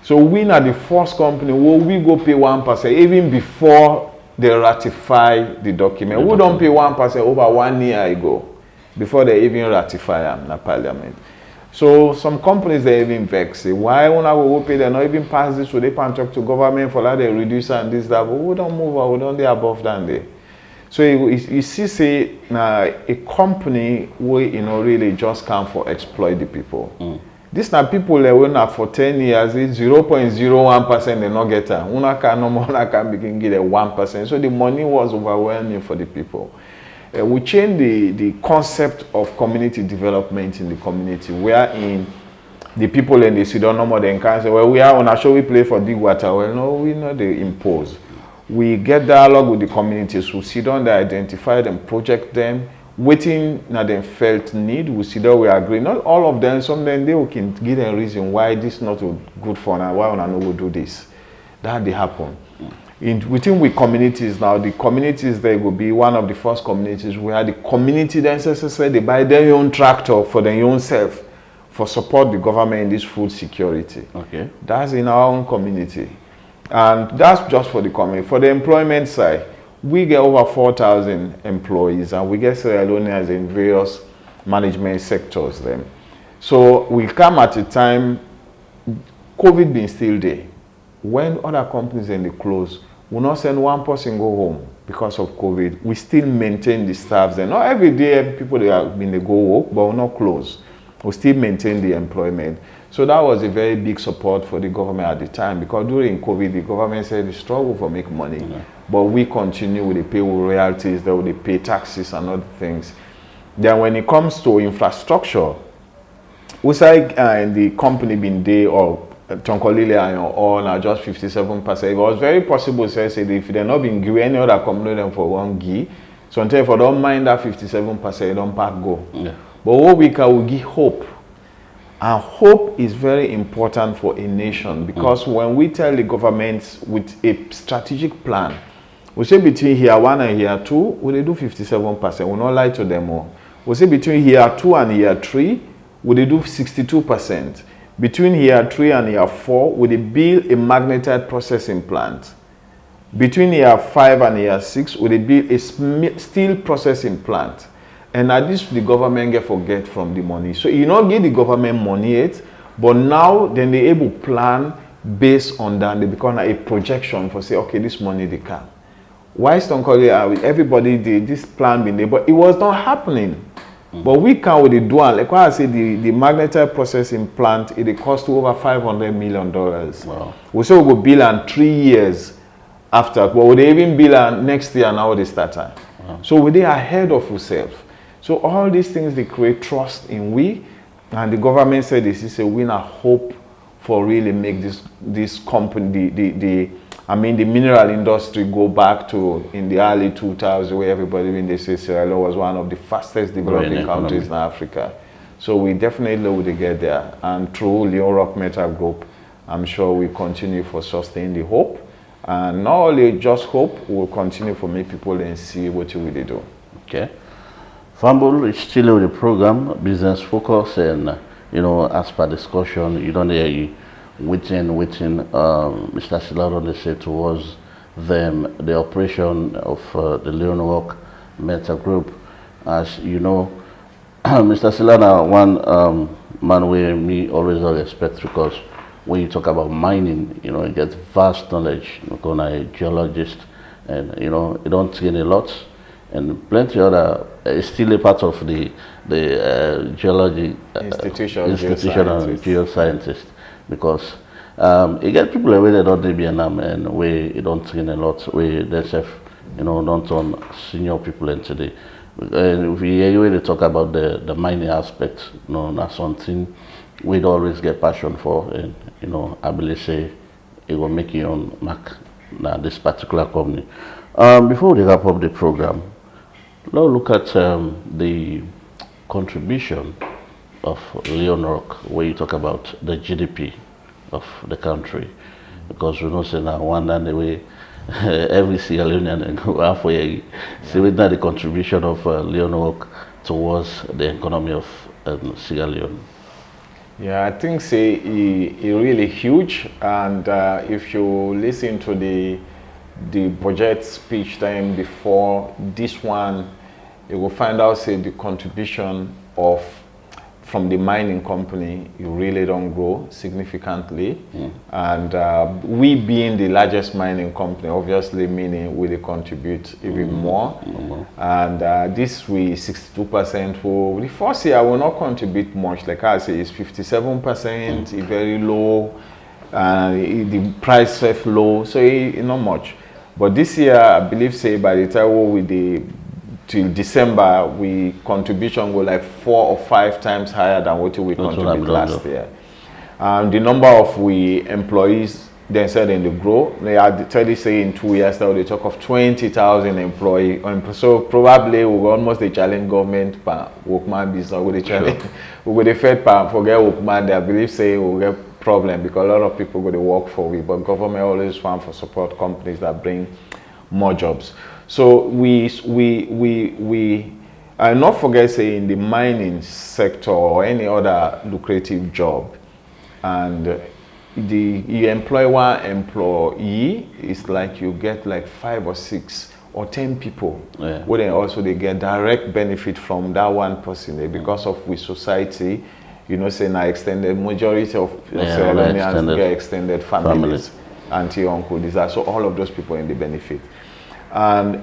So we are the first company where we go pay 1%, even before they ratify the document. We don't pay 1% over 1 year ago, before they even ratify them in the parliament. So some companies, they even vex. Say, why when I will pay, they not even pass this, so they can talk to government for that, they reduce and this, that, but we don't move, we don't do above than they. So you see, say, now a company where, really just come for exploit the people. This now people that were not for 10 years, it's 0.01% they not get her. Una can begin get a 1%. So the money was overwhelming for the people. We changed the concept of community development in the community, wherein the people in the city don't know more than can say, well, we are on a show, we play for big water. Well, no, we know they impose. We get dialogue with the communities. We sit down, they identify them, project them, waiting na them felt need. We sit down, we agree. Not all of them, some of them they can give them a reason why this is not good for now, why we not do this. That they happen. Within we communities now, the communities there will be one of the first communities where the community themselves say they buy their own tractor for their own self for support the government in this food security. Okay. That's in our own community. And that's just for the community. For the employment side, we get over 4,000 employees and we get Sierra Leoneans in various management sectors then. So we come at a time, COVID being still there. When other companies in the close, we not send one person go home because of COVID. We still maintain the staffs there. Not every day people they go work, but we not close. We still maintain the employment. So that was a very big support for the government at the time, because during COVID, the government said the struggle for make money, but we continue with the pay royalties, they will pay taxes and other things. Then when it comes to infrastructure, we say the company been there or Tonkolile and all now just 57%. It was very possible to say if they not been give any other company them for one gi, so until if I don't mind that 57%, they don't pack go. Yeah. But what we can, we give hope. And hope is very important for a nation, because when we tell the government with a strategic plan, we say between here 1 and here 2, we they do 57%. We not lie to them all. We say between here 2 and here 3, we they do 62%. Between here 3 and here 4, we they build a magnetite processing plant. Between here 5 and here 6, we they build a steel processing plant. And at this, the government get forget from the money. So you not give the government money yet, but now then they able plan based on that. They become a projection for say, okay, this money they can. Why Stonkolli everybody did this plan been there, but it was not happening. But we can with the dual, like what I say, the magnetite processing plant, it cost over $500 million. Wow. We say we go bill in 3 years after, but we they even bill next year now they start time. Wow. So we they ahead of ourselves. So all these things, they create trust in we, and the government said this is a winner hope for really make this company, the mineral industry go back to in the early 2000s, where everybody when they say Sierra Leone was one of the fastest developing countries in Africa. So we definitely will get there, and through Leone Rock Metal Group, I'm sure we continue for sustain the hope, and not only just hope, we'll continue for make people and see what you really do. Okay. Fumble is still with the program, Business Focus, and as per discussion, you don't hear waiting. Mr. Silano said towards them the operation of the Leone Rock Metal Group. As you know, Mr. Silano, one man where me always respect, because when you talk about mining, you get vast knowledge. You're a geologist, and you don't gain a lot. And plenty other is still a part of the geology institution and geoscientist, because You get people away they don't be an and we don't train a lot, we they chef, don't on senior people in today. And if we really talk about the mining aspect, that's something we'd always get passion for, and I believe say it will make you on mark now this particular company. Before we wrap up the program, let's look at the contribution of Leone Rock, where you talk about the GDP of the country, because we know say now one and the way every Sierra Leonean go halfway see with that the contribution of Leone Rock towards the economy of Sierra Leone. Yeah, I think say it really huge, and if you listen to the budget speech time before this one, you will find out say the contribution from the mining company, you really don't grow significantly. And we being the largest mining company, obviously meaning we contribute even more. And this we 62%, for the first year will not contribute much, like I say, it's 57%, very low, the price is low, so it's not much. But this year, I believe say by the time we till December, we contribution go like 4 or 5 times higher than what we contributed last year. The number of we employees, they said in the grow, they are tell say in 2 years now they talk of 20,000 employees. So probably we will almost the challenge government per workman business with the challenge. We will the Fed per forget workman. They believe say we will get problem because a lot of people go to work for we, but government always want for support companies that bring more jobs. So we not forget say in the mining sector or any other lucrative job, and you employ one employee, it's like you get like 5 or 6 or 10 people. Yeah. Where then also they get direct benefit from that one person because of with society, say now extended majority of Sierra Leoneans get extended families, auntie, uncle, so all of those people in the benefit. And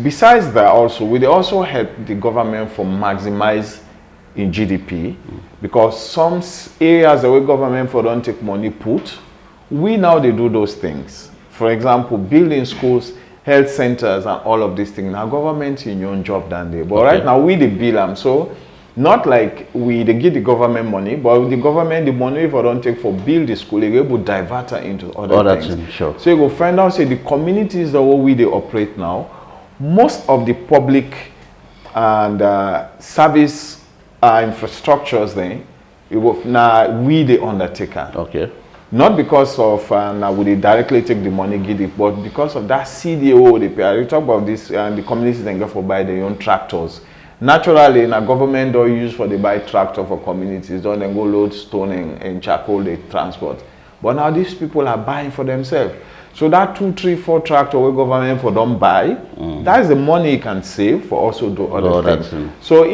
besides that, also we also help the government for maximize in GDP because some areas the way government for don't take money put, we now they do those things. For example, building schools, health centers, and all of these things. Now government in your own job than they. But right now we the bill them, so not like they give the government money, but the government the money if I don't take for build the school, they will divert it into other things. Sure. So you go find out say the communities that we they operate now, most of the public and service infrastructures then now we the undertaker. Okay. Not because of now we directly take the money give it, but because of that CDO they pay. We talk about this and the communities then go for buy their own tractors. Naturally, in a government don't use for the buy tractor for communities, don't then go load stone and charcoal they transport. But now these people are buying for themselves. So that 2, 3, 4 tractor where government for don't buy, that is the money you can save for also do other things. So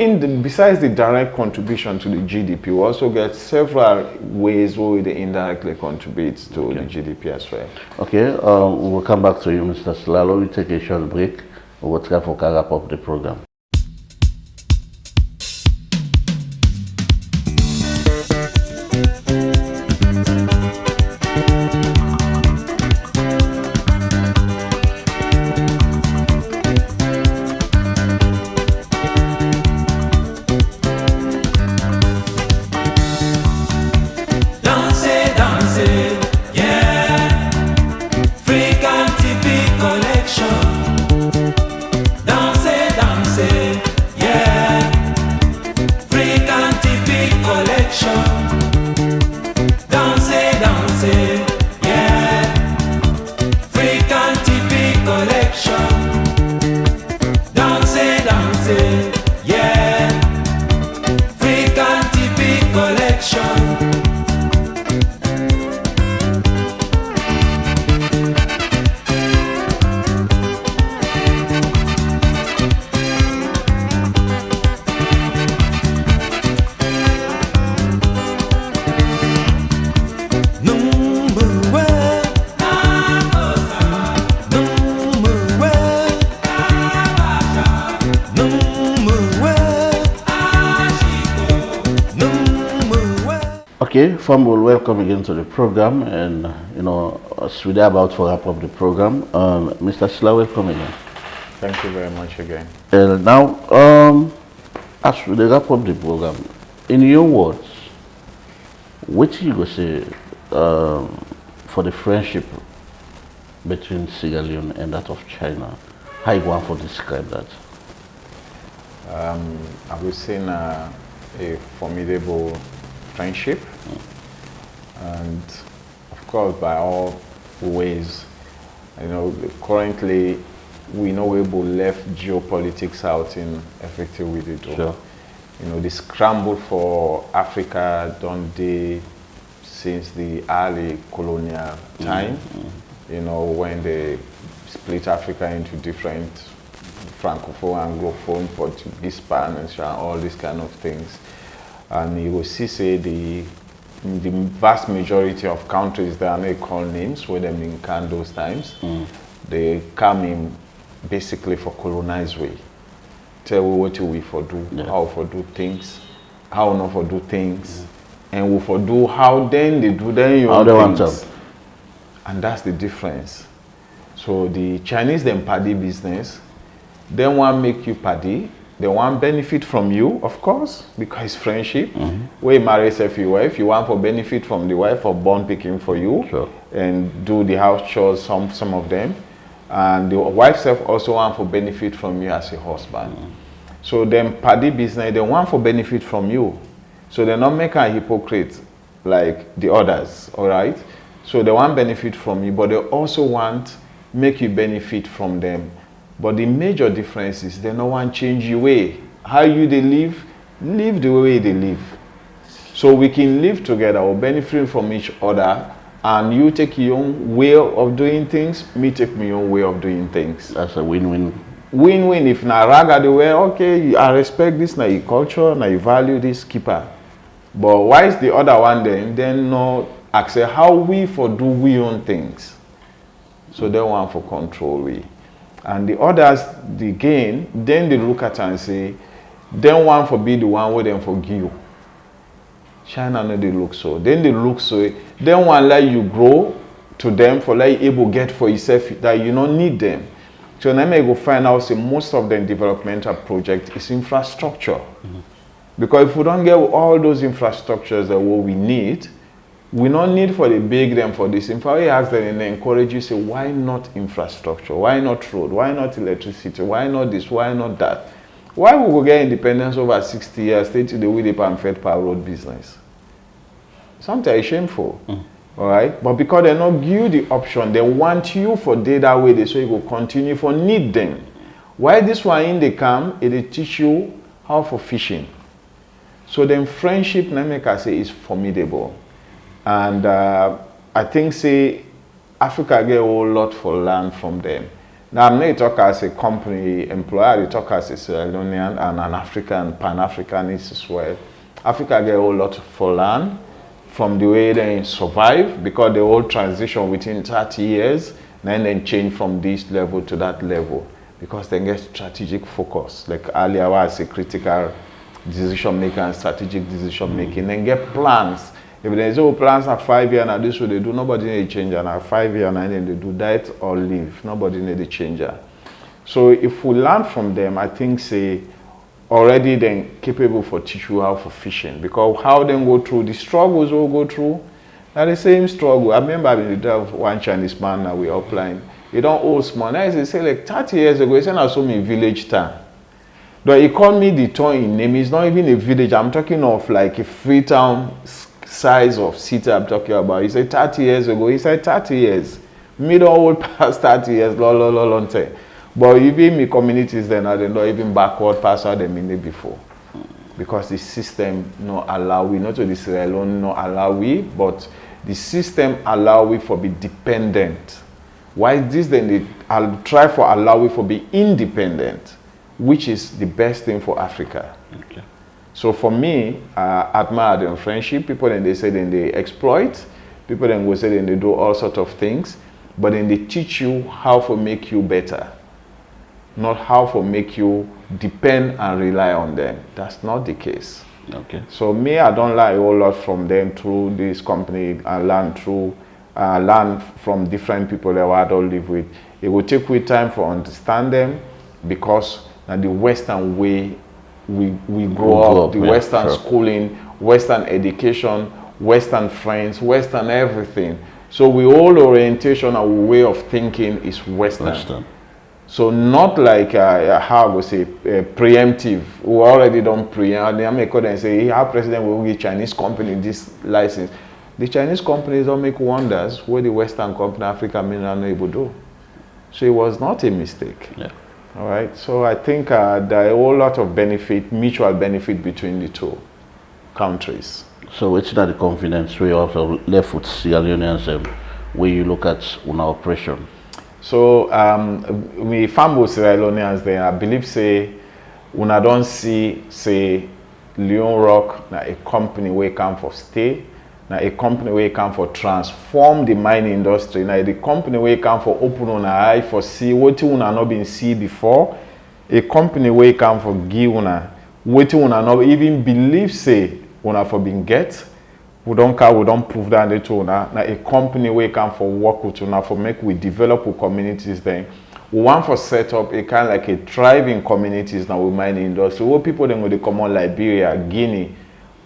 besides the direct contribution to the GDP, we also get several ways where they indirectly contribute to the GDP as well. Okay, we'll come back to you, Mr. Slalo. We take a short break. We'll try to wrap up the program. Okay, Fumble, welcome again to the program. And, as we're about to wrap up the program, Mr. Sla, welcome again. Thank you very much again. And now, as we wrap up the program, in your words, what you go say for the friendship between Sierra Leone and that of China? How you want to describe that? I would say a formidable friendship, and of course by all ways, currently we know we will left geopolitics out in effective with it. Sure. The scramble for Africa don't they since the early colonial time, when they split Africa into different Francophone, Anglophone, Portuguese, Spanish, and all these kind of things. And you will see, say, the vast majority of countries that are not called names, where them in can those times, they come in basically for colonized way. Tell we what we for do, how for do things, how not for do things, and we for do how then they do then your things. And that's the difference. So the Chinese them paddy business, they want make you paddy. They want benefit from you, of course, because it's friendship. When you marry your wife, you want for benefit from the wife or born picking for you, and do the house chores, some of them. And the wife self also want for benefit from you as a husband. So them paddy business, they want for benefit from you. So they're not making a hypocrite like the others, all right? So they want benefit from you, but they also want make you benefit from them. But the major difference is they don't want to change your way. How you they live the way they live. So we can live together or benefit from each other, and you take your own way of doing things, me take my own way of doing things. That's a win-win. Win-win. If na raga the way, okay, I respect this, na your culture, na you value this, keeper. But why is the other one then no accept how we for do we own things. So they want for control we. And the others, the gain, then they look at and say, then one for be the one where them forgive. China no they look so. Then they look so. Then one let you grow to them for like able get for yourself that you don't need them. So then I go find out say most of the developmental project is infrastructure. Because if we don't get all those infrastructures that what we need, we don't need for the big them for this. In fact, we ask them and they encourage you, say, why not infrastructure? Why not road? Why not electricity? Why not this? Why not that? Why we go get independence over 60 years, stay to the way they pan fed power road business? Sometimes shameful. All right? But because they not give you the option, they want you for day that way, so you go continue for need them. Why this one in the camp, it teach you how for fishing. So then friendship, I say, is formidable. And I think, say, Africa get a whole lot for learn from them. Now, I'm not talking as a company employer, I talk as a Sierra Leonean and an African, Pan-Africanist as well. Africa get a whole lot for learn from the way they survive, because the whole transition within 30 years, then change from this level to that level, because they get strategic focus. Like earlier, I was a critical decision maker and strategic decision making, then get plans. If there's no plans at 5 years and this what they do, nobody need a changer. And at 5 years and then they do that or leave. Nobody need a changer. So if we learn from them, I think say already then capable for teach you how for fishing. Because how them go through the struggles we'll go through, are the same struggle. I remember in the one Chinese man that we upline. He don't owe small. Now he say like 30 years ago, he said I saw me village town. But he called me the town in name. It's not even a village. I'm talking of like a free town size of city I'm talking about. He said 30 years ago. He said 30 years. Middle old past 30 years, long time. But even me communities then are not even backward past how they mean it before. Because the system no allow we, not to the Sierra Leone no allow we, but the system allow we for be dependent. Why this then I'll try for allow we for be independent, which is the best thing for Africa. Okay. So for me, admire them friendship. People then they say then they exploit. People then go say then they do all sorts of things. But then they teach you how to make you better. Not how to make you depend and rely on them. That's not the case. Okay. So me, I don't learn a whole lot from them through this company. I learn from different people that I don't live with. It will take me time for understand them because now the Western way we grow up, the yeah, Western sure. schooling, Western education, Western friends, Western everything. So we all orientation, our way of thinking is Western. So not like how I would say preemptive. We already don't preempt. They make and say, hey, our president will give Chinese company this license. The Chinese companies don't make wonders where the Western company, Africa, may not able to do. So it was not a mistake. Yeah. All right. So I think there are a whole lot of benefit, mutual benefit between the two countries. So which are the confidence we also left with Sierra Leoneans where you look at on our operation? So we famous Sierra Leoneans there, I believe say when I don't see say Leone Rock na a company where come for stay, na a company where come for transform the mining industry, na the company where come for open on eye for see what you una not been see before, a company where come for give una what you una not even believe say una for been get. We don't prove that the two now. A company where can for work with now for make we develop with communities then. We want for set up a kind of like a thriving communities now with mining industry. Where people then go come on Liberia, Guinea,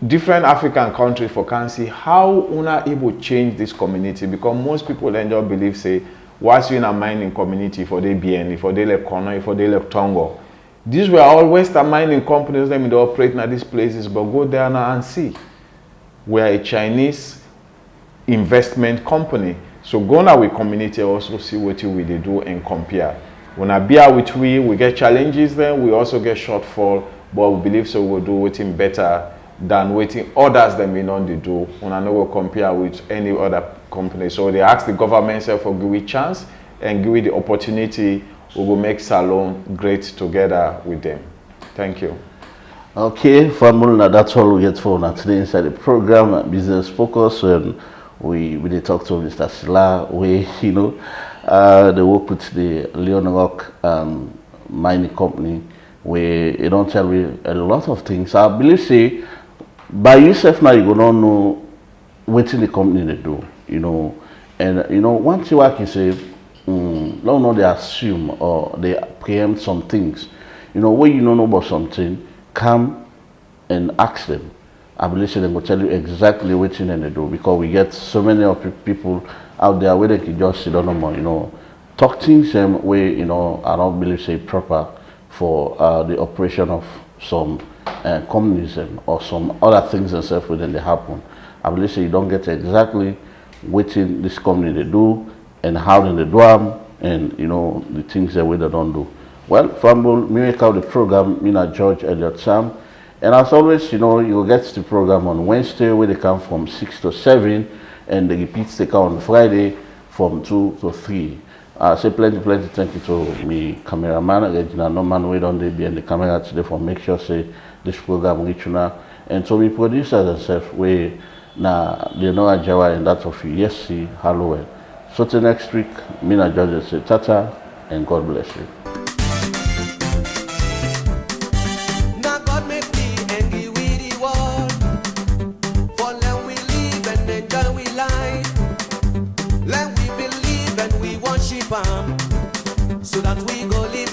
different African countries for can see how una able change this community because most people then just believe say once you in a mining community for the BN, for the economy, for the Tongo. These were all Western mining companies that operate in these places, but go there now and see. We are a Chinese investment company. So go now with community also see what we they do and compare. When I be out with we get challenges then, we also get shortfall, but we believe so we'll do waiting better than waiting others that may not do. When I know we'll compare with any other company. So they ask the government for give we chance and give we the opportunity, we will make Salone great together with them. Thank you. Okay, family, that's all we get for now today inside the program Business Focus, and we did talk to Mr. Sila. We they work with the Leone Rock mining company where you don't tell me a lot of things. I believe say by yourself now you gonna know what the company they do, and once you work you say no they assume or they preempt some things, when you don't know about something. Come and ask them. I believe they will tell you exactly what they do because we get so many of people out there where they can just sit on them, talk things them way, I don't believe say proper for the operation of some companies or some other things and stuff within they happen. I believe say you don't get exactly what this company they do and how they do them and the things that we don't do. Well, from me make out the program, me and George Elliott Sam. And as always, you get the program on Wednesday where they come from 6 to 7 and the repeats they come on Friday from 2 to 3. Say plenty thank you to me cameraman, Regina Norman, we don't be in the camera today for make sure say this program reach you now. And so we producers themselves we na they know Jawa and that of you. Yes, see, hello. So till next week, me and George say tata and God bless you. So that we go live